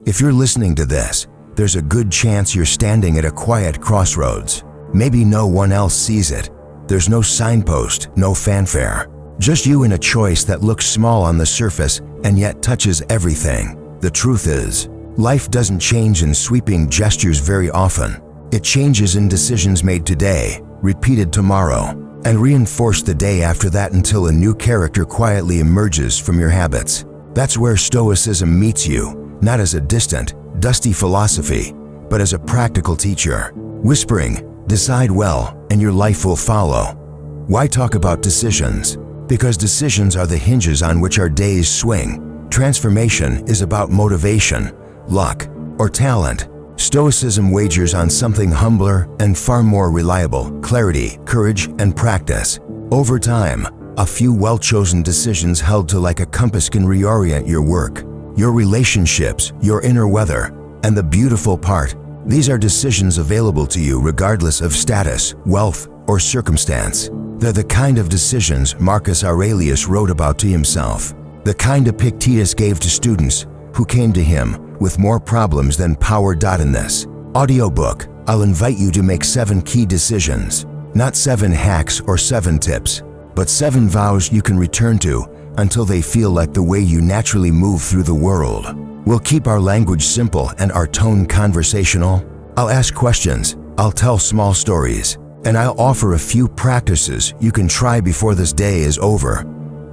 If you're listening to this, there's a good chance you're standing at a quiet crossroads. Maybe no one else sees it. There's no signpost, no fanfare. Just you and a choice that looks small on the surface and yet touches everything. The truth is, life doesn't change in sweeping gestures very often. It changes in decisions made today, repeated tomorrow, and reinforced the day after that until a new character quietly emerges from your habits. That's where Stoicism meets you, not as a distant, dusty philosophy, but as a practical teacher, whispering, "Decide well, and your life will follow." Why talk about decisions? Because decisions are the hinges on which our days swing. Transformation is about motivation, luck, or talent. Stoicism wagers on something humbler and far more reliable: clarity, courage, and practice. Over time, a few well-chosen decisions held to like a compass can reorient your work, your relationships, your inner weather. And the beautiful part, these are decisions available to you regardless of status, wealth, or circumstance. They're the kind of decisions Marcus Aurelius wrote about to himself, the kind Epictetus gave to students who came to him with more problems than power. In this audiobook, I'll invite you to make 7 key decisions, not 7 hacks or 7 tips, but 7 vows you can return to until they feel like the way you naturally move through the world. We'll keep our language simple and our tone conversational. I'll ask questions, I'll tell small stories, and I'll offer a few practices you can try before this day is over.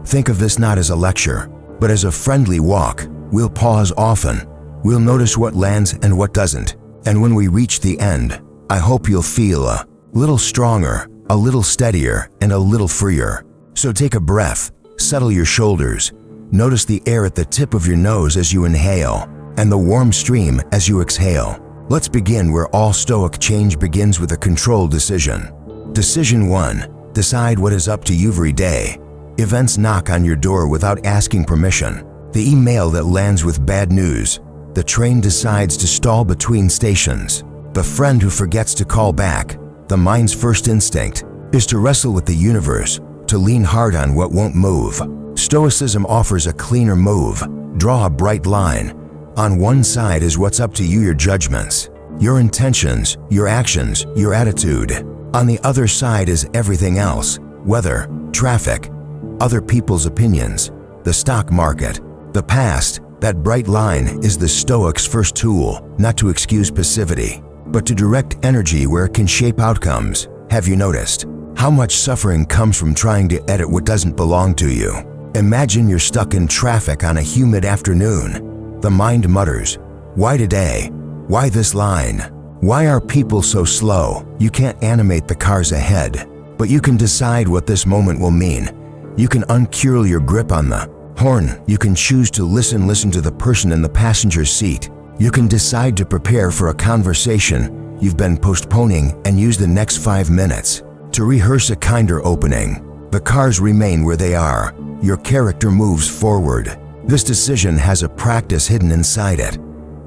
Think of this not as a lecture, but as a friendly walk. We'll pause often. We'll notice what lands and what doesn't. And when we reach the end, I hope you'll feel a little stronger, a little steadier, and a little freer. So take a breath, settle your shoulders, notice the air at the tip of your nose as you inhale, and the warm stream as you exhale. Let's begin where all Stoic change begins, with a controlled decision. Decision 1. Decide what is up to you every day. Events knock on your door without asking permission. The email that lands with bad news. The train decides to stall between stations. The friend who forgets to call back. The mind's first instinct is to wrestle with the universe, to lean hard on what won't move. Stoicism offers a cleaner move. Draw a bright line. On one side is what's up to you, your judgments, your intentions, your actions, your attitude. On the other side is everything else: weather, traffic, other people's opinions, the stock market, the past. That bright line is the Stoic's first tool, not to excuse passivity, but to direct energy where it can shape outcomes. Have you noticed how much suffering comes from trying to edit what doesn't belong to you? Imagine you're stuck in traffic on a humid afternoon. The mind mutters, "Why today? Why this line? Why are people so slow?" You can't animate the cars ahead, but you can decide what this moment will mean. You can uncurl your grip on the horn. You can choose to listen to the person in the passenger seat. You can decide to prepare for a conversation you've been postponing and use the next 5 minutes to rehearse a kinder opening. The cars remain where they are. Your character moves forward. This decision has a practice hidden inside it.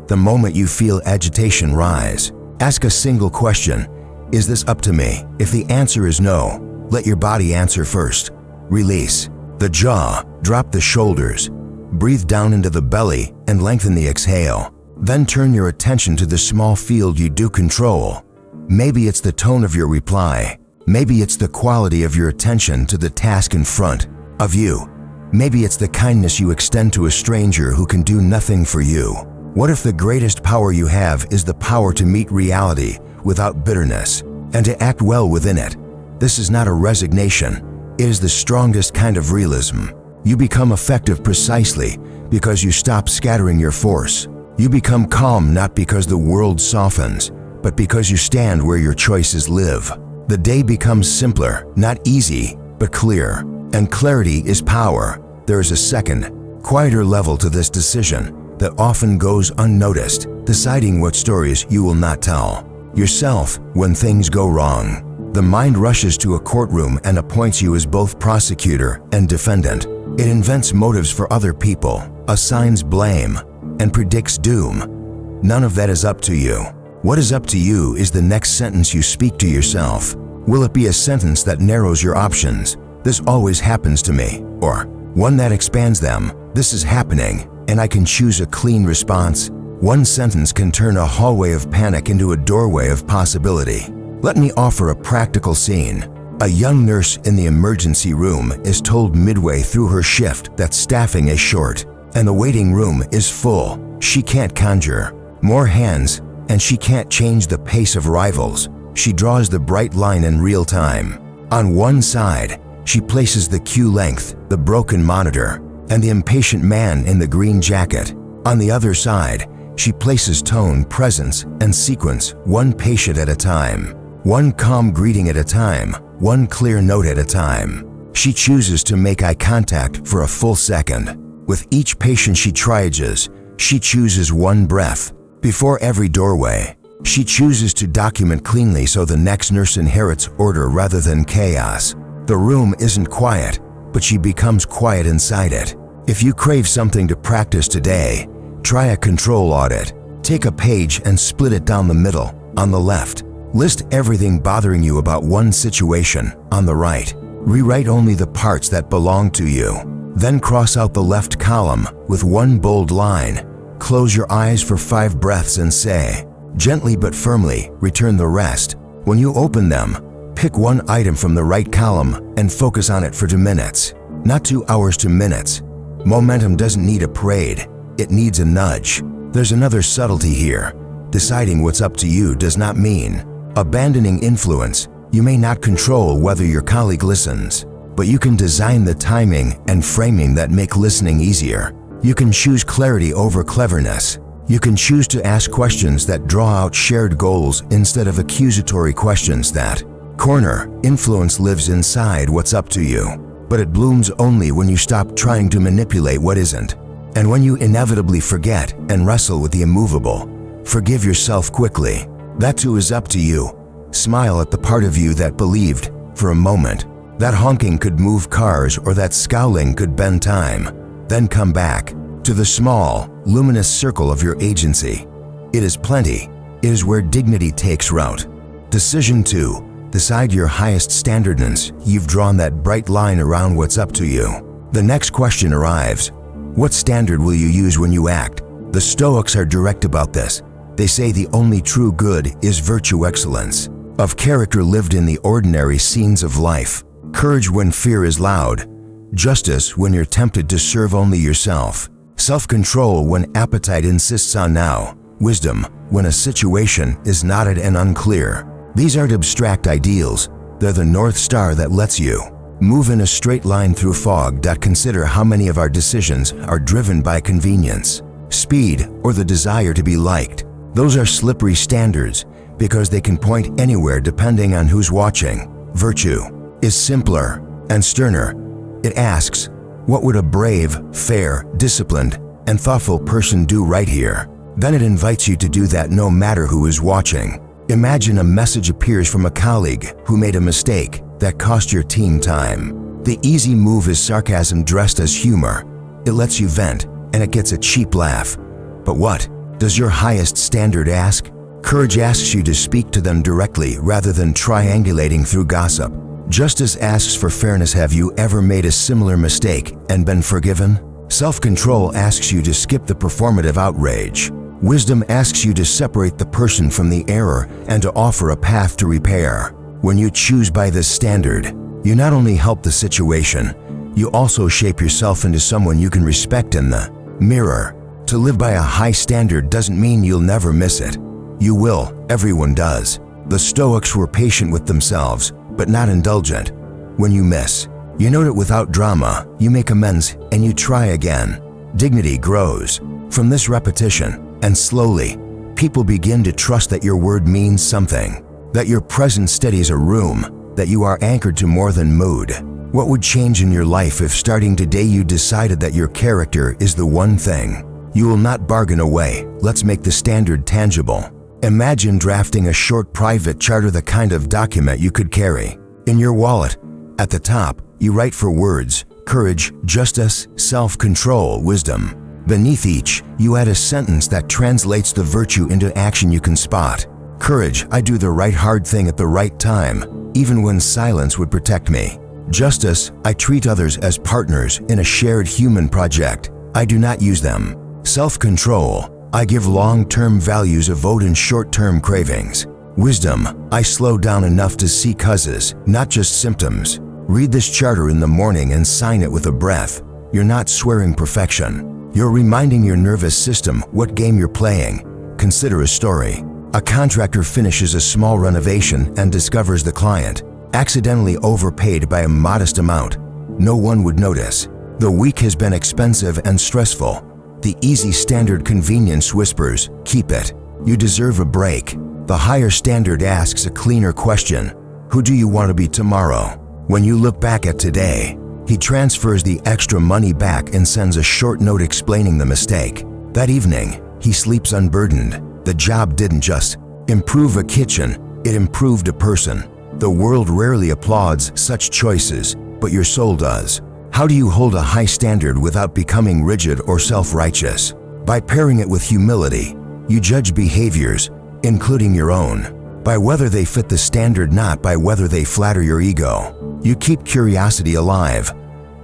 The moment you feel agitation rise, ask a single question: is this up to me? If the answer is no, let your body answer first. Release the jaw, drop the shoulders, breathe down into the belly and lengthen the exhale. Then turn your attention to the small field you do control. Maybe it's the tone of your reply. Maybe it's the quality of your attention to the task in front of you. Maybe it's the kindness you extend to a stranger who can do nothing for you. What if the greatest power you have is the power to meet reality without bitterness and to act well within it? This is not a resignation. It is the strongest kind of realism. You become effective precisely because you stop scattering your force. You become calm not because the world softens, but because you stand where your choices live. The day becomes simpler, not easy, but clear. And clarity is power. There is a second, quieter level to this decision that often goes unnoticed: deciding what stories you will not tell yourself when things go wrong. The mind rushes to a courtroom and appoints you as both prosecutor and defendant. It invents motives for other people, assigns blame, and predicts doom. None of that is up to you. What is up to you is the next sentence you speak to yourself. Will it be a sentence that narrows your options? "This always happens to me," or one that expands them? "This is happening, and I can choose a clean response"? One sentence can turn a hallway of panic into a doorway of possibility. Let me offer a practical scene. A young nurse in the emergency room is told midway through her shift that staffing is short, and the waiting room is full. She can't conjure more hands, and she can't change the pace of arrivals. She draws the bright line in real time. On one side, she places the queue length, the broken monitor, and the impatient man in the green jacket. On the other side, she places tone, presence, and sequence, one patient at a time, one calm greeting at a time, one clear note at a time. She chooses to make eye contact for a full second. With each patient she triages, she chooses one breath. Before every doorway, she chooses to document cleanly so the next nurse inherits order rather than chaos. The room isn't quiet, but she becomes quiet inside it. If you crave something to practice today, try a control audit. Take a page and split it down the middle. On the left, list everything bothering you about one situation. On the right, rewrite only the parts that belong to you. Then cross out the left column with one bold line. Close your eyes for 5 breaths and say, gently but firmly, return the rest. When you open them, pick one item from the right column and focus on it for 2 minutes. Not 2 hours to minutes. Momentum doesn't need a parade, it needs a nudge. There's another subtlety here. Deciding what's up to you does not mean abandoning influence. You may not control whether your colleague listens, but you can design the timing and framing that make listening easier. You can choose clarity over cleverness. You can choose to ask questions that draw out shared goals instead of accusatory questions that corner. Influence lives inside what's up to you, but it blooms only when you stop trying to manipulate what isn't. And when you inevitably forget and wrestle with the immovable, forgive yourself quickly. That too is up to you. Smile at the part of you that believed, for a moment, that honking could move cars or that scowling could bend time. Then come back to the small, luminous circle of your agency. It is plenty. It is where dignity takes root. Decision 2. Decide your highest standardness. You've drawn that bright line around what's up to you. The next question arrives. What standard will you use when you act? The Stoics are direct about this. They say the only true good is virtue excellence, of character lived in the ordinary scenes of life, courage when fear is loud, justice when you're tempted to serve only yourself, self-control when appetite insists on now, wisdom when a situation is knotted and unclear. These aren't abstract ideals, they're the North Star that lets you move in a straight line through fog. Consider how many of our decisions are driven by convenience, speed, or the desire to be liked. Those are slippery standards because they can point anywhere depending on who's watching. Virtue is simpler and sterner. It asks, what would a brave, fair, disciplined, and thoughtful person do right here? Then it invites you to do that no matter who is watching. Imagine a message appears from a colleague who made a mistake that cost your team time. The easy move is sarcasm dressed as humor. It lets you vent, and it gets a cheap laugh. But what does your highest standard ask? Courage asks you to speak to them directly rather than triangulating through gossip. Justice asks for fairness. Have you ever made a similar mistake and been forgiven? Self-control asks you to skip the performative outrage. Wisdom asks you to separate the person from the error and to offer a path to repair. When you choose by this standard, you not only help the situation, you also shape yourself into someone you can respect in the mirror. To live by a high standard doesn't mean you'll never miss it. You will, everyone does. The Stoics were patient with themselves, but not indulgent. When you miss, you note it without drama, you make amends, and you try again. Dignity grows from this repetition, and slowly, people begin to trust that your word means something, that your presence steadies a room, that you are anchored to more than mood. What would change in your life if starting today you decided that your character is the one thing you will not bargain away? Let's make the standard tangible. Imagine drafting a short private charter, the kind of document you could carry in your wallet. At the top, you write for words, courage, justice, self-control, wisdom. Beneath each, you add a sentence that translates the virtue into action you can spot. Courage, I do the right hard thing at the right time, even when silence would protect me. Justice, I treat others as partners in a shared human project. I do not use them. Self-control, I give long-term values a vote in short-term cravings. Wisdom, I slow down enough to see causes, not just symptoms. Read this charter in the morning and sign it with a breath. You're not swearing perfection. You're reminding your nervous system what game you're playing. Consider a story. A contractor finishes a small renovation and discovers the client accidentally overpaid by a modest amount. No one would notice. The week has been expensive and stressful. The easy standard convenience whispers, keep it. You deserve a break. The higher standard asks a cleaner question. Who do you want to be tomorrow? When you look back at today, he transfers the extra money back and sends a short note explaining the mistake. That evening, he sleeps unburdened. The job didn't just improve a kitchen, it improved a person. The world rarely applauds such choices, but your soul does. How do you hold a high standard without becoming rigid or self-righteous? By pairing it with humility, you judge behaviors, including your own, by whether they fit the standard, not by whether they flatter your ego. You keep curiosity alive.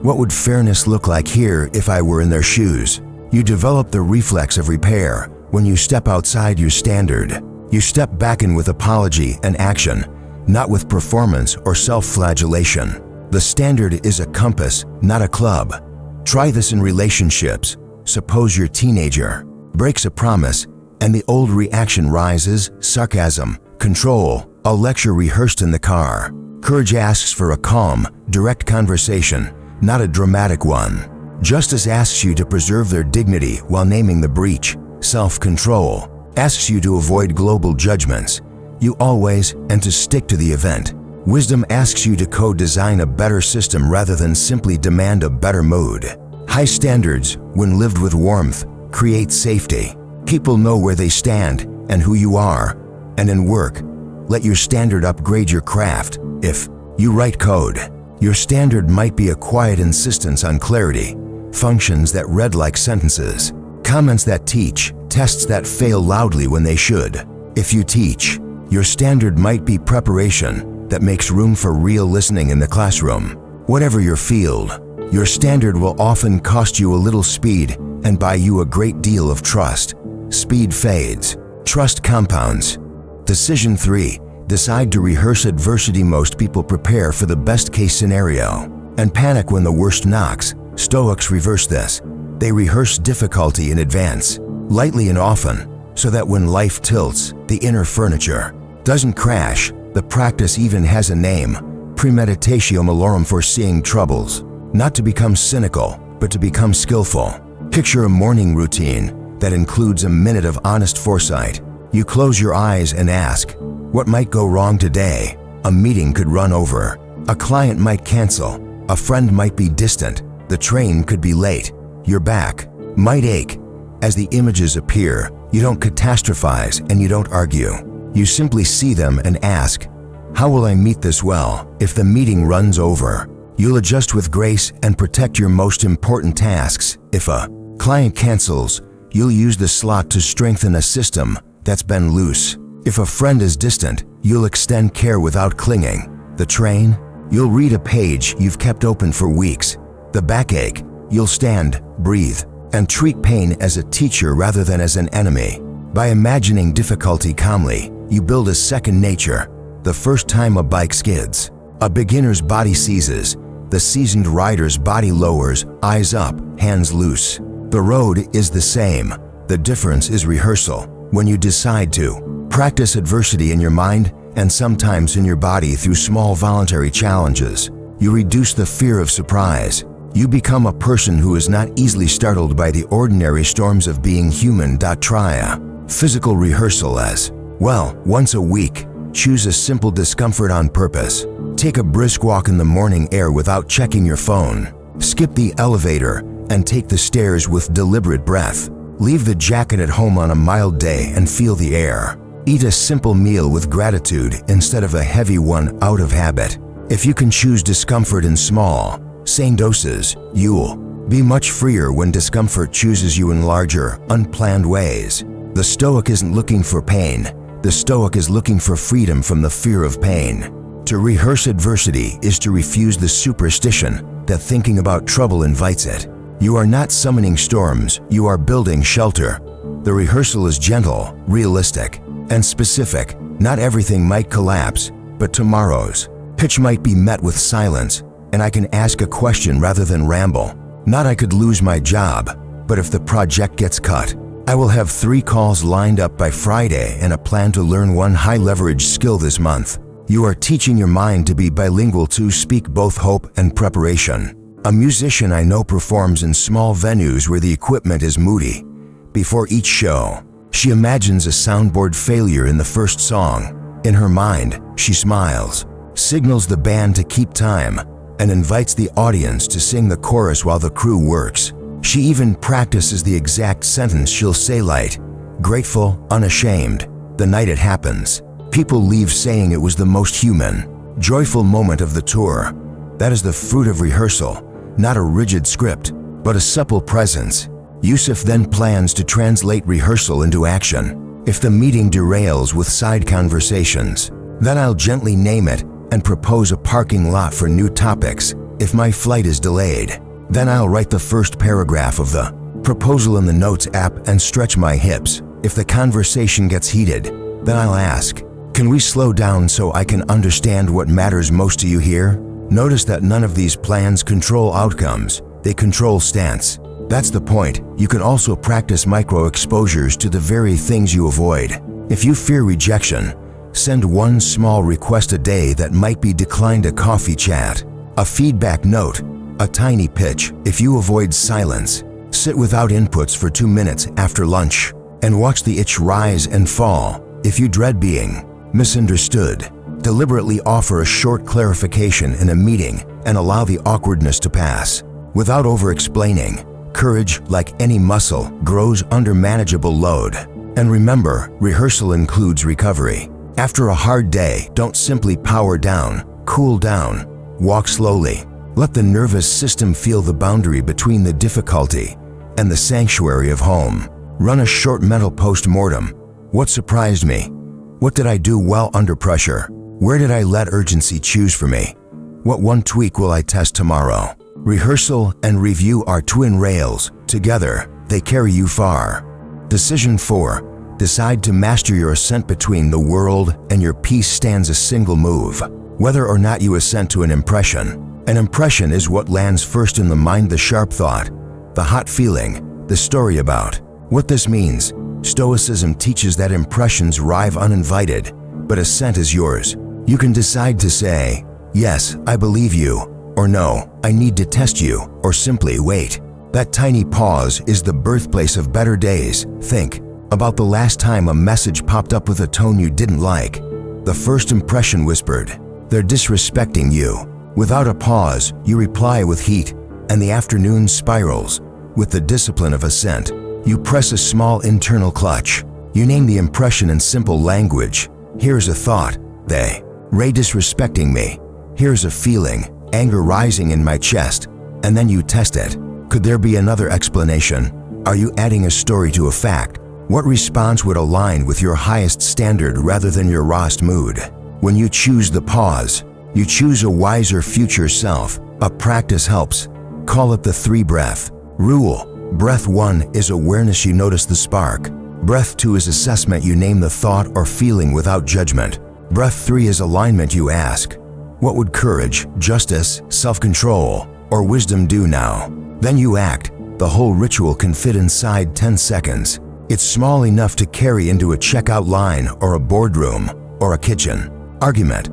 What would fairness look like here if I were in their shoes? You develop the reflex of repair. When you step outside your standard, you step back in with apology and action, not with performance or self-flagellation. The standard is a compass, not a club. Try this in relationships. Suppose your teenager breaks a promise and the old reaction rises, sarcasm, control, a lecture rehearsed in the car. Courage asks for a calm, direct conversation, not a dramatic one. Justice asks you to preserve their dignity while naming the breach. Self-control asks you to avoid global judgments. You always and to stick to the event. Wisdom asks you to co-design a better system rather than simply demand a better mood. High standards, when lived with warmth, create safety. People know where they stand and who you are. And in work, let your standard upgrade your craft. If you write code, your standard might be a quiet insistence on clarity, functions that read like sentences, comments that teach, tests that fail loudly when they should. If you teach, your standard might be preparation that makes room for real listening in the classroom. Whatever your field, your standard will often cost you a little speed and buy you a great deal of trust. Speed fades, trust compounds. Decision 3. Decide to rehearse adversity. Most people prepare for the best case scenario and panic when the worst knocks. Stoics reverse this. They rehearse difficulty in advance, lightly and often, so that when life tilts, the inner furniture doesn't crash. The practice even has a name, premeditatio malorum, foreseeing troubles. Not to become cynical, but to become skillful. Picture a morning routine that includes a minute of honest foresight. You close your eyes and ask, what might go wrong today? A meeting could run over. A client might cancel. A friend might be distant. The train could be late. Your back might ache. As the images appear, you don't catastrophize and you don't argue. You simply see them and ask, how will I meet this well if the meeting runs over? You'll adjust with grace and protect your most important tasks. If a client cancels, you'll use the slot to strengthen a system that's been loose. If a friend is distant, you'll extend care without clinging. The train, you'll read a page you've kept open for weeks. The backache, you'll stand, breathe, and treat pain as a teacher rather than as an enemy. By imagining difficulty calmly, you build a second nature. The first time a bike skids, a beginner's body seizes. The seasoned rider's body lowers, eyes up, hands loose. The road is the same. The difference is rehearsal. When you decide to practice adversity in your mind and sometimes in your body through small voluntary challenges, you reduce the fear of surprise. You become a person who is not easily startled by the ordinary storms of being human. Try a physical rehearsal as well. Once a week, choose a simple discomfort on purpose. Take a brisk walk in the morning air without checking your phone. Skip the elevator and take the stairs with deliberate breath. Leave the jacket at home on a mild day and feel the air. Eat a simple meal with gratitude instead of a heavy one out of habit. If you can choose discomfort in small, sane doses, you'll be much freer when discomfort chooses you in larger, unplanned ways. The Stoic isn't looking for pain. The Stoic is looking for freedom from the fear of pain. To rehearse adversity is to refuse the superstition that thinking about trouble invites it. You are not summoning storms, you are building shelter. The rehearsal is gentle, realistic, and specific. Not everything might collapse, but tomorrow's pitch might be met with silence, and I can ask a question rather than ramble. Not I could lose my job, but if the project gets cut, I will have 3 calls lined up by Friday and a plan to learn one high-leverage skill this month. You are teaching your mind to be bilingual, to speak both hope and preparation. A musician I know performs in small venues where the equipment is moody. Before each show, she imagines a soundboard failure in the first song. In her mind, she smiles, signals the band to keep time, and invites the audience to sing the chorus while the crew works. She even practices the exact sentence she'll say, light, grateful, unashamed, the night it happens. People leave saying it was the most human, joyful moment of the tour. That is the fruit of rehearsal, not a rigid script, but a supple presence. Yusuf then plans to translate rehearsal into action. If the meeting derails with side conversations, then I'll gently name it and propose a parking lot for new topics. If my flight is delayed, then I'll write the first paragraph of the proposal in the Notes app and stretch my hips. If the conversation gets heated, then I'll ask, can we slow down so I can understand what matters most to you here? Notice that none of these plans control outcomes, they control stance. That's the point. You can also practice micro exposures to the very things you avoid. If you fear rejection, send one small request a day that might be declined: a coffee chat, a feedback note, a tiny pitch. If you avoid silence, sit without inputs for 2 minutes after lunch and watch the itch rise and fall. If you dread being misunderstood, deliberately offer a short clarification in a meeting and allow the awkwardness to pass. Without over-explaining, courage, like any muscle, grows under manageable load. And remember, rehearsal includes recovery. After a hard day, don't simply power down, cool down, walk slowly. Let the nervous system feel the boundary between the difficulty and the sanctuary of home. Run a short mental post-mortem. What surprised me? What did I do well under pressure? Where did I let urgency choose for me? What one tweak will I test tomorrow? Rehearsal and review are twin rails. Together, they carry you far. Decision 4. Decide to master your assent. Between the world and your peace stands a single move. Whether or not you assent to an impression is what lands first in the mind: the sharp thought, the hot feeling, the story about. What this means: Stoicism teaches that impressions arrive uninvited, but assent is yours. You can decide to say, yes, I believe you, or no, I need to test you, or simply wait. That tiny pause is the birthplace of better days. Think about the last time a message popped up with a tone you didn't like. The first impression whispered, they're disrespecting you. Without a pause, you reply with heat, and the afternoon spirals. With the discipline of assent, you press a small internal clutch. You name the impression in simple language. Here's a thought, they disrespecting me. Here's a feeling, anger rising in my chest. And then you test it. Could there be another explanation? Are you adding a story to a fact? What response would align with your highest standard rather than your rawest mood? When you choose the pause, you choose a wiser future self. A practice helps. Call it the 3-breath rule. Breath 1 is awareness, you notice the spark. Breath 2 is assessment, you name the thought or feeling without judgment. Breath 3 is alignment, you ask, what would courage, justice, self-control, or wisdom do now? Then you act. The whole ritual can fit inside 10 seconds. It's small enough to carry into a checkout line or a boardroom or a kitchen argument,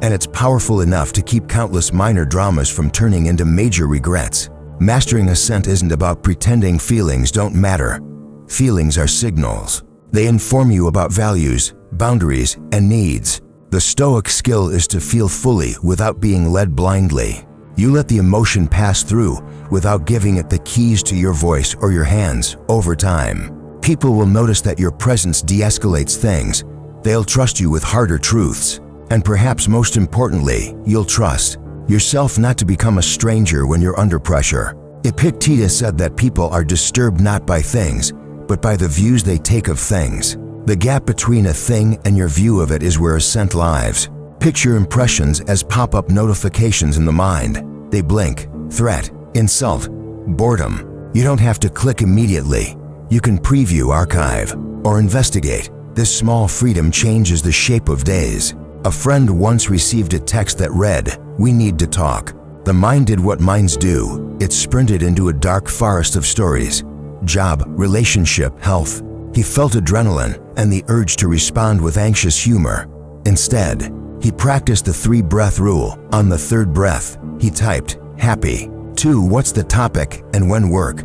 and it's powerful enough to keep countless minor dramas from turning into major regrets. Mastering assent isn't about pretending feelings don't matter. Feelings are signals. They inform you about values, boundaries, and needs. The Stoic skill is to feel fully without being led blindly. You let the emotion pass through without giving it the keys to your voice or your hands. Over time, people will notice that your presence de-escalates things. They'll trust you with harder truths. And perhaps most importantly, you'll trust yourself not to become a stranger when you're under pressure. Epictetus said that people are disturbed not by things, but by the views they take of things. The gap between a thing and your view of it is where assent lives. Picture impressions as pop-up notifications in the mind. They blink, threat, insult, boredom. You don't have to click immediately. You can preview, archive, or investigate. This small freedom changes the shape of days. A friend once received a text that read, "We need to talk." The mind did what minds do. It sprinted into a dark forest of stories. Job, relationship, health. He felt adrenaline and the urge to respond with anxious humor. Instead, he practiced the 3-breath rule. On the 3rd breath, he typed, "Happy." 2. What's the topic and when work?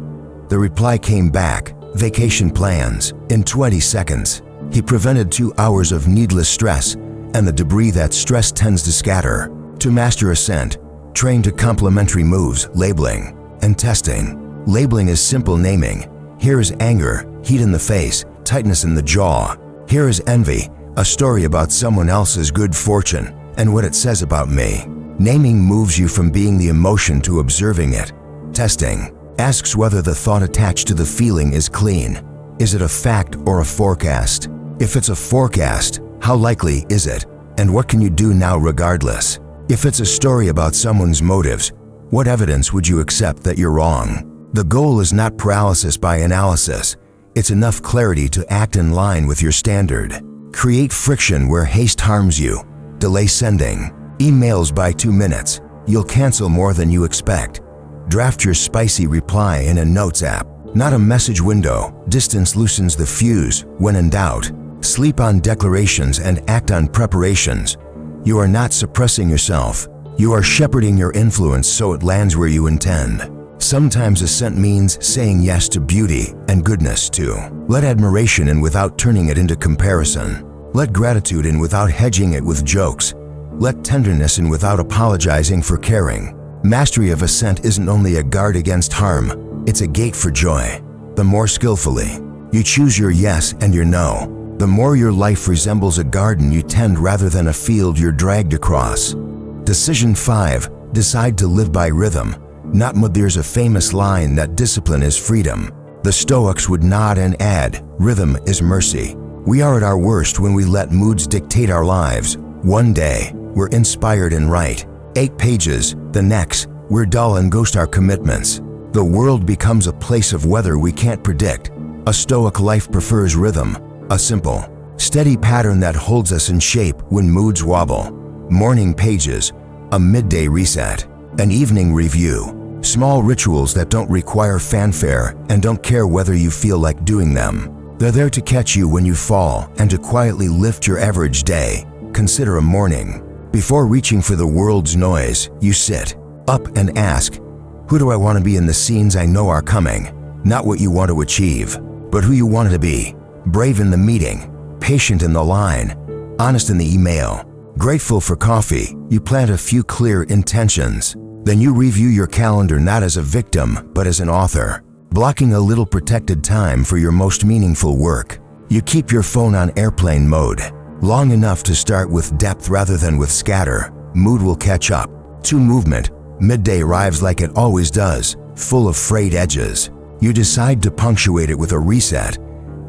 The reply came back, "Vacation plans." In 20 seconds, he prevented 2 hours of needless stress and the debris that stress tends to scatter. To master Assent, train to complementary moves, labeling, and testing. Labeling is simple naming. Here is anger, heat in the face, tightness in the jaw. Here is envy, a story about someone else's good fortune and what it says about me. Naming moves you from being the emotion to observing it. Testing asks whether the thought attached to the feeling is clean. Is it a fact or a forecast? If it's a forecast, how likely is it? And what can you do now regardless? If it's a story about someone's motives, what evidence would you accept that you're wrong? The goal is not paralysis by analysis. It's enough clarity to act in line with your standard. Create friction where haste harms you. Delay sending emails by 2 minutes. You'll cancel more than you expect. Draft your spicy reply in a notes app, not a message window. Distance loosens the fuse when in doubt. Sleep on declarations and act on preparations. You are not suppressing yourself. You are shepherding your influence so it lands where you intend. Sometimes Assent means saying yes to beauty and goodness too. Let admiration in without turning it into comparison. Let gratitude in without hedging it with jokes. Let tenderness in without apologizing for caring. Mastery of Assent isn't only a guard against harm, it's a gate for joy. The more skillfully you choose your yes and your no, the more your life resembles a garden you tend rather than a field you're dragged across. Decision 5. Decide to live by rhythm, not mood. There's a famous line that discipline is freedom. The Stoics would nod and add, rhythm is mercy. We are at our worst when we let moods dictate our lives. One day, we're inspired and write 8 pages. The next, we're dull and ghost our commitments. The world becomes a place of weather we can't predict. A Stoic life prefers rhythm, a simple, steady pattern that holds us in shape when moods wobble. Morning pages, a midday reset, an evening review. Small rituals that don't require fanfare and don't care whether you feel like doing them. They're there to catch you when you fall and to quietly lift your average day. Consider a morning. Before reaching for the world's noise, you sit up and ask, who do I want to be in the scenes I know are coming? Not what you want to achieve, but who you want to be. Brave in the meeting, patient in the line, honest in the email, grateful for coffee. You plant a few clear intentions. Then you review your calendar not as a victim, but as an author, blocking a little protected time for your most meaningful work. You keep your phone on airplane mode, long enough to start with depth rather than with scatter. Mood will catch up. To movement, midday arrives like it always does, full of frayed edges. You decide to punctuate it with a reset.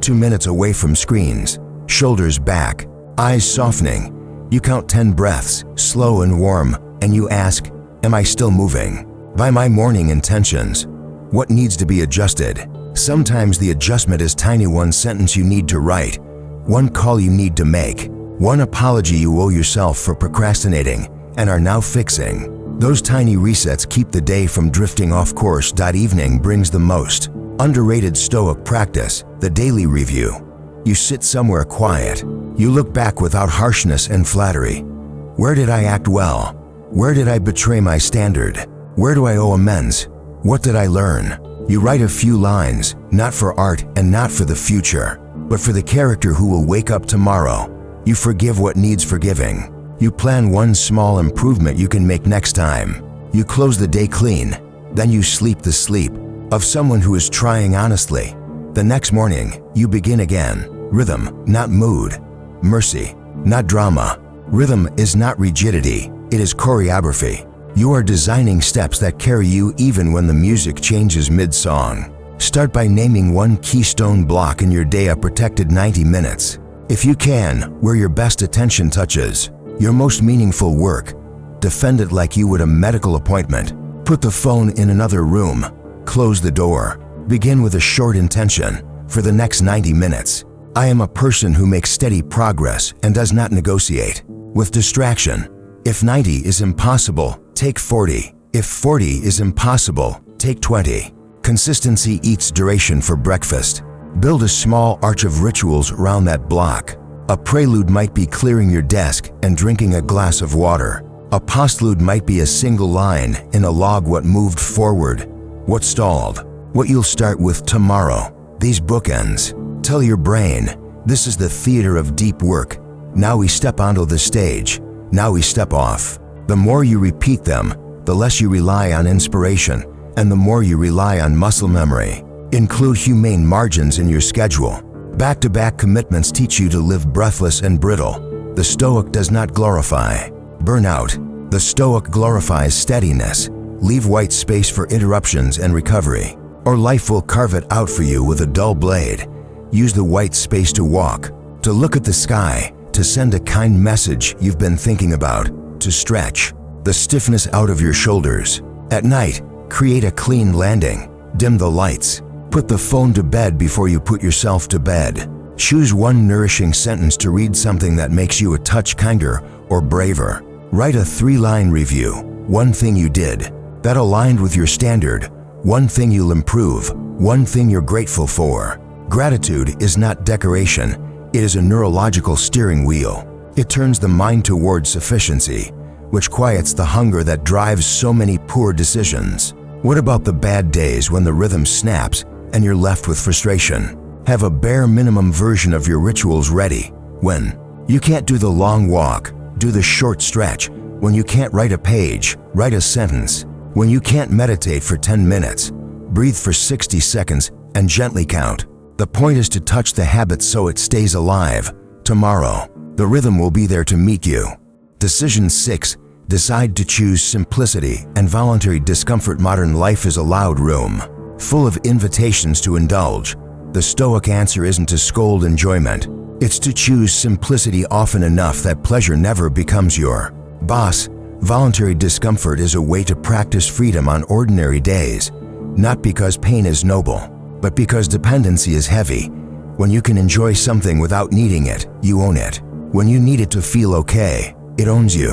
2 minutes away from screens, shoulders back, eyes softening. You count 10 breaths, slow and warm, and you ask, am I still moving? By my morning intentions, what needs to be adjusted? Sometimes the adjustment is tiny. One sentence you need to write, one call you need to make, one apology you owe yourself for procrastinating and are now fixing. Those tiny resets keep the day from drifting off course. Evening brings the most underrated Stoic practice, the daily review. You sit somewhere quiet. You look back without harshness and flattery. Where did I act well? Where did I betray my standard? Where do I owe amends? What did I learn? You write a few lines, not for art and not for the future, but for the character who will wake up tomorrow. You forgive what needs forgiving. You plan one small improvement you can make next time. You close the day clean. Then you sleep the sleep of someone who is trying honestly. The next morning, you begin again. Rhythm, not mood. Mercy, not drama. Rhythm is not rigidity, it is choreography. You are designing steps that carry you even when the music changes mid-song. Start by naming one keystone block in your day, a protected 90 minutes. If you can, where your best attention touches your most meaningful work, defend it like you would a medical appointment. Put the phone in another room. Close the door. Begin with a short intention. for the next 90 minutes. I am a person who makes steady progress and does not negotiate with distraction. If 90 is impossible, take 40. If 40 is impossible, take 20. Consistency eats duration for breakfast. Build a small arch of rituals around that block. A prelude might be clearing your desk and drinking a glass of water. A postlude might be a single line in a log: what moved forward, what stalled, what you'll start with tomorrow. These bookends tell your brain, this is the theater of deep work. Now we step onto the stage. Now we step off. The more you repeat them, the less you rely on inspiration, and the more you rely on muscle memory. Include humane margins in your schedule. Back-to-back commitments teach you to live breathless and brittle. The Stoic does not glorify burnout. The Stoic glorifies steadiness. Leave white space for interruptions and recovery, or life will carve it out for you with a dull blade. Use the white space to walk, to look at the sky, to send a kind message you've been thinking about, to stretch the stiffness out of your shoulders. At night, create a clean landing. Dim the lights. Put the phone to bed before you put yourself to bed. Choose one nourishing sentence to read, something that makes you a touch kinder or braver. Write a 3-line review. One thing you did that aligned with your standard. One thing you'll improve. One thing you're grateful for. Gratitude is not decoration. It is a neurological steering wheel. It turns the mind towards sufficiency, which quiets the hunger that drives so many poor decisions. What about the bad days when the rhythm snaps and you're left with frustration? Have a bare minimum version of your rituals ready. When you can't do the long walk, do the short stretch. When you can't write a page, write a sentence. When you can't meditate for 10 minutes, breathe for 60 seconds and gently count. The point is to touch the habit so it stays alive. Tomorrow, the rhythm will be there to meet you. Decision 6. Decide to choose simplicity and voluntary discomfort. Modern life is a loud room, full of invitations to indulge. The Stoic answer isn't to scold enjoyment. It's to choose simplicity often enough that pleasure never becomes your boss. Voluntary discomfort is a way to practice freedom on ordinary days, not because pain is noble, but because dependency is heavy. When you can enjoy something without needing it, you own it. When you need it to feel okay, it owns you.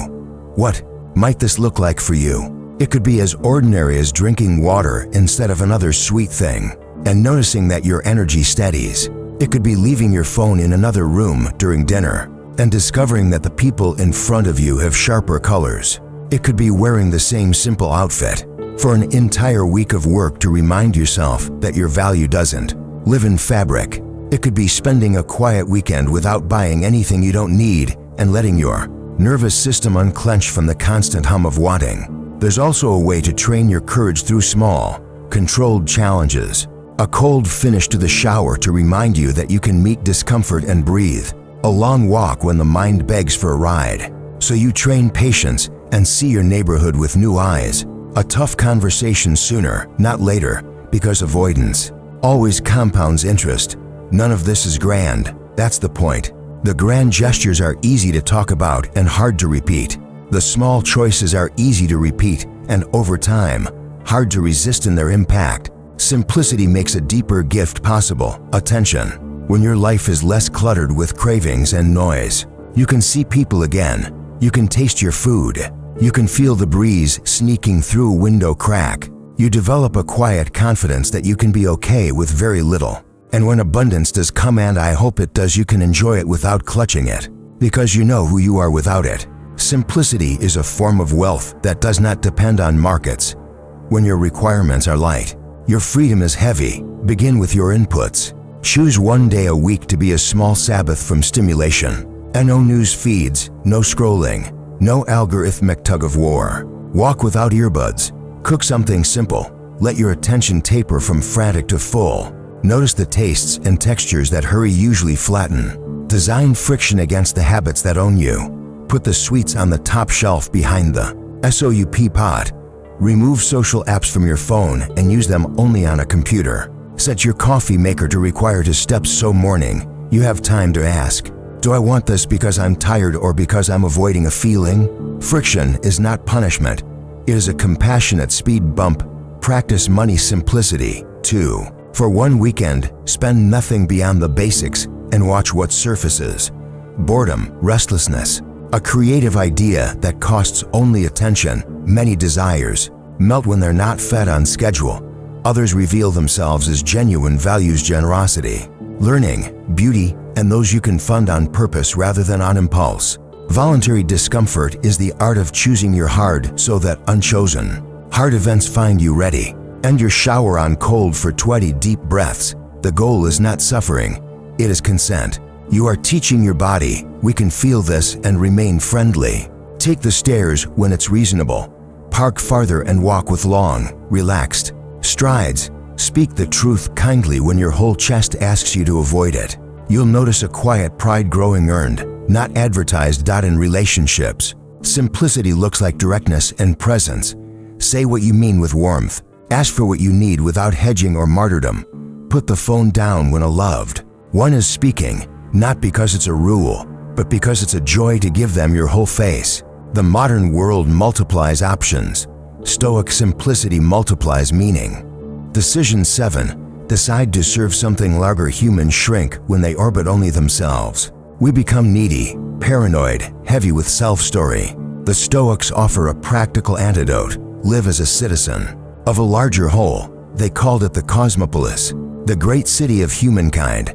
What might this look like for you? It could be as ordinary as drinking water instead of another sweet thing, and noticing that your energy steadies. It could be leaving your phone in another room during dinner, and discovering that the people in front of you have sharper colors. It could be wearing the same simple outfit for an entire week of work to remind yourself that your value doesn't live in fabric. It could be spending a quiet weekend without buying anything you don't need and letting your nervous system unclench from the constant hum of wanting. There's also a way to train your courage through small, controlled challenges. A cold finish to the shower to remind you that you can meet discomfort and breathe. A long walk when the mind begs for a ride, so you train patience and see your neighborhood with new eyes. A tough conversation sooner, not later, because avoidance always compounds interest. None of this is grand. That's the point. The grand gestures are easy to talk about and hard to repeat. The small choices are easy to repeat and, over time, hard to resist in their impact. Simplicity makes a deeper gift possible: attention. When your life is less cluttered with cravings and noise, you can see people again. You can taste your food. You can feel the breeze sneaking through a window crack. You develop a quiet confidence that you can be okay with very little. And when abundance does come, and I hope it does, you can enjoy it without clutching it, because you know who you are without it. Simplicity is a form of wealth that does not depend on markets. When your requirements are light, your freedom is heavy. Begin with your inputs. Choose one day a week to be a small Sabbath from stimulation. And no news feeds, no scrolling, no algorithmic tug of war. Walk without earbuds. Cook something simple. Let your attention taper from frantic to full. Notice the tastes and textures that hurry usually flatten. Design friction against the habits that own you. Put the sweets on the top shelf behind the SOUP pot. Remove social apps from your phone and use them only on a computer. Set your coffee maker to require 2 steps so morning you have time to ask, do I want this because I'm tired or because I'm avoiding a feeling? Friction is not punishment. It is a compassionate speed bump. Practice money simplicity. 2. For one weekend, spend nothing beyond the basics and watch what surfaces. Boredom, restlessness, a creative idea that costs only attention, many desires, melt when they're not fed on schedule. Others reveal themselves as genuine values generosity, learning, beauty, and those you can fund on purpose rather than on impulse. Voluntary discomfort is the art of choosing your hard so that unchosen. Hard events find you ready. End your shower on cold for 20 deep breaths. The goal is not suffering, it is consent. You are teaching your body, we can feel this and remain friendly. Take the stairs when it's reasonable. Park farther and walk with long, relaxed strides. Speak the truth kindly when your whole chest asks you to avoid it. You'll notice a quiet pride growing earned, not advertised. In relationships, simplicity looks like directness and presence. Say what you mean with warmth. Ask for what you need without hedging or martyrdom. Put the phone down when a loved one is speaking, not because it's a rule, but because it's a joy to give them your whole face. The modern world multiplies options. Stoic simplicity multiplies meaning. Decision 7. Decide to serve something larger. Humans shrink when they orbit only themselves. We become needy, paranoid, heavy with self-story. The Stoics offer a practical antidote. Live as a citizen of a larger whole. They called it the cosmopolis, the great city of humankind.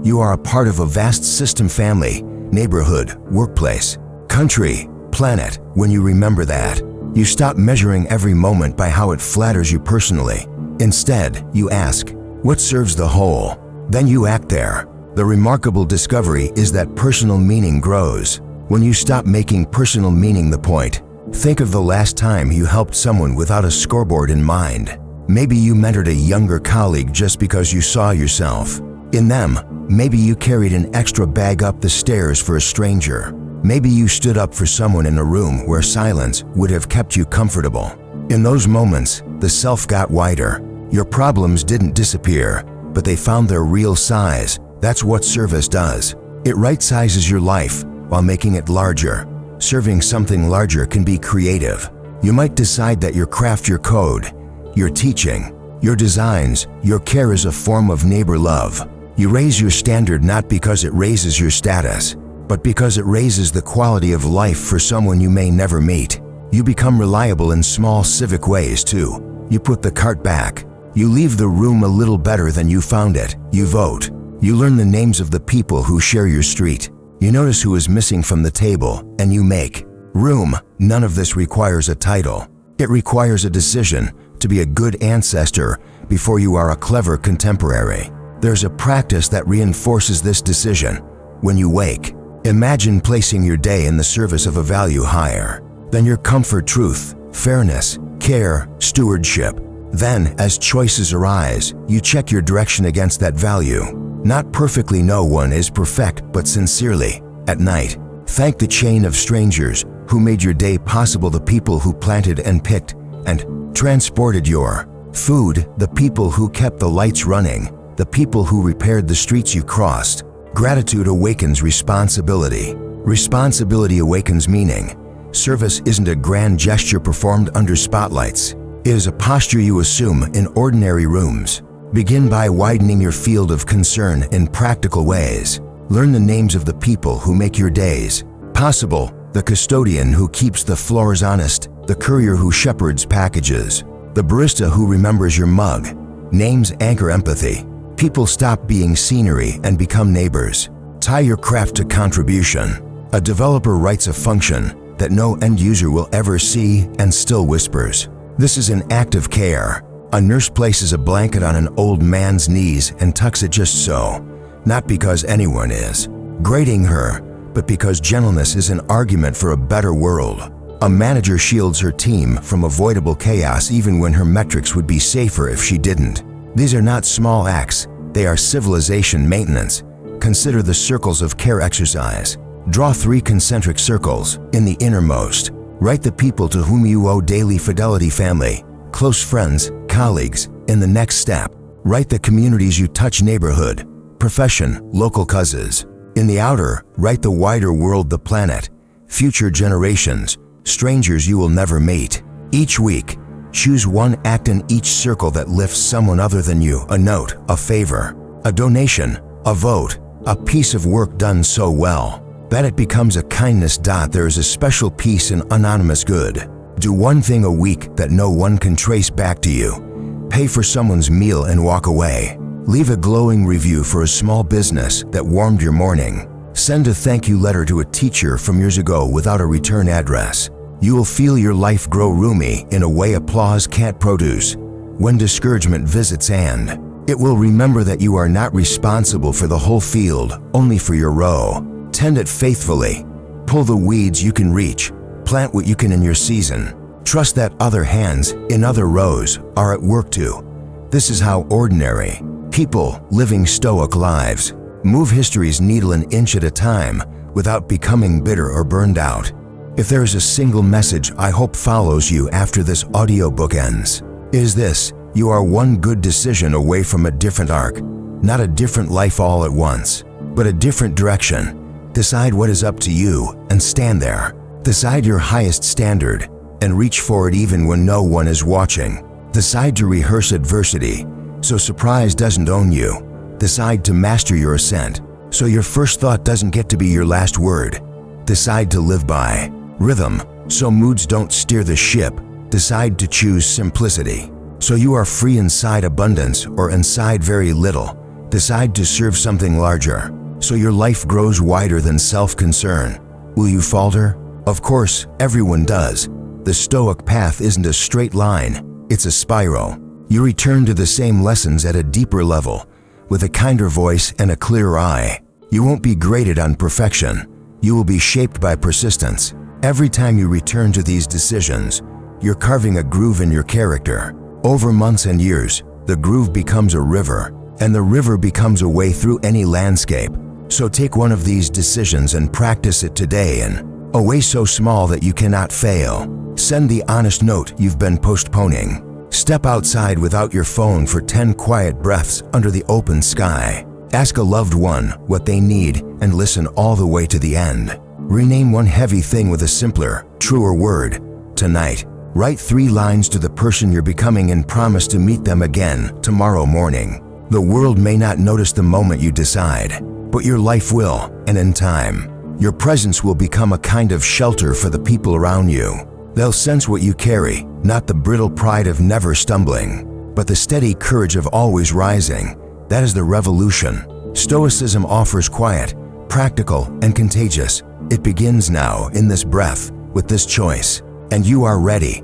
You are a part of a vast system: family, neighborhood, workplace, country, planet. When you remember that, you stop measuring every moment by how it flatters you personally. Instead, you ask, what serves the whole? Then you act there. The remarkable discovery is that personal meaning grows when you stop making personal meaning the point. Think of the last time you helped someone without a scoreboard in mind. Maybe you mentored a younger colleague just because you saw yourself in them. Maybe you carried an extra bag up the stairs for a stranger. Maybe you stood up for someone in a room where silence would have kept you comfortable. In those moments, the self got wider. Your problems didn't disappear, but they found their real size. That's what service does. It right-sizes your life while making it larger. Serving something larger can be creative. You might decide that your craft, your code, your teaching, your designs, your care is a form of neighbor love. You raise your standard not because it raises your status, but because it raises the quality of life for someone you may never meet. You become reliable in small civic ways too. You put the cart back. You leave the room a little better than you found it. You vote. You learn the names of the people who share your street. You notice who is missing from the table, and you make room. None of this requires a title. It requires a decision to be a good ancestor before you are a clever contemporary. There's a practice that reinforces this decision. When you wake, imagine placing your day in the service of a value higher than your comfort: truth, fairness, care, stewardship. Then, as choices arise, you check your direction against that value. Not perfectly, no one is perfect, but sincerely. At night, thank the chain of strangers who made your day possible, the people who planted and picked and transported your food, the people who kept the lights running, the people who repaired the streets you crossed. Gratitude awakens responsibility. Responsibility awakens meaning. Service isn't a grand gesture performed under spotlights. It is a posture you assume in ordinary rooms. Begin by widening your field of concern in practical ways. Learn the names of the people who make your days possible: the custodian who keeps the floors honest, the courier who shepherds packages, the barista who remembers your mug. Names anchor empathy. People stop being scenery and become neighbors. Tie your craft to contribution. A developer writes a function that no end user will ever see and still whispers, "This is an act of care." A nurse places a blanket on an old man's knees and tucks it just so, not because anyone is grading her, but because gentleness is an argument for a better world. A manager shields her team from avoidable chaos even when her metrics would be safer if she didn't. These are not small acts, they are civilization maintenance. Consider the circles of care exercise. Draw 3 concentric circles. In the innermost, write the people to whom you owe daily fidelity: family, close friends, colleagues. In the next step, write the communities you touch: neighborhood, profession, local causes. In the outer, write the wider world: the planet, future generations, strangers you will never meet. Each week, Choose one act in each circle that lifts someone other than you, a note, a favor, a donation, a vote, a piece of work done so well that it becomes a kindness. There is a special peace in anonymous good. Do one thing a week that no one can trace back to you. Pay for someone's meal and walk away. Leave a glowing review for a small business that warmed your morning. Send a thank you letter to a teacher from years ago without a return address. You will feel your life grow roomy in a way applause can't produce. When discouragement visits, and it will remember that you are not responsible for the whole field, only for your row. Tend it faithfully. Pull the weeds you can reach. Plant what you can in your season. Trust that other hands in other rows are at work too. This is how ordinary people living Stoic lives move history's needle an inch at a time without becoming bitter or burned out. If there is a single message I hope follows you after this audiobook ends, it is this: you are one good decision away from a different arc, not a different life all at once, but a different direction. Decide what is up to you and stand there. Decide your highest standard and reach for it even when no one is watching. Decide to rehearse adversity so surprise doesn't own you. Decide to master your assent so your first thought doesn't get to be your last word. Decide to live by rhythm so moods don't steer the ship. Decide to choose simplicity so you are free inside abundance or inside very little. Decide to serve something larger so your life grows wider than self-concern. Will you falter? Of course, everyone does. The Stoic path isn't a straight line, it's a spiral. You return to the same lessons at a deeper level, with a kinder voice and a clearer eye. You won't be graded on perfection. You will be shaped by persistence. Every time you return to these decisions, you're carving a groove in your character. Over months and years, the groove becomes a river, and the river becomes a way through any landscape. So take one of these decisions and practice it today in a way so small that you cannot fail. Send the honest note you've been postponing. Step outside without your phone for 10 quiet breaths under the open sky. Ask a loved one what they need and listen all the way to the end. Rename one heavy thing with a simpler, truer word. Tonight, write 3 lines to the person you're becoming and promise to meet them again tomorrow morning. The world may not notice the moment you decide, but your life will, and in time, your presence will become a kind of shelter for the people around you. They'll sense what you carry, not the brittle pride of never stumbling, but the steady courage of always rising. That is the revolution. Stoicism offers quiet, practical, and contagious. It begins now in this breath, with this choice, and you are ready.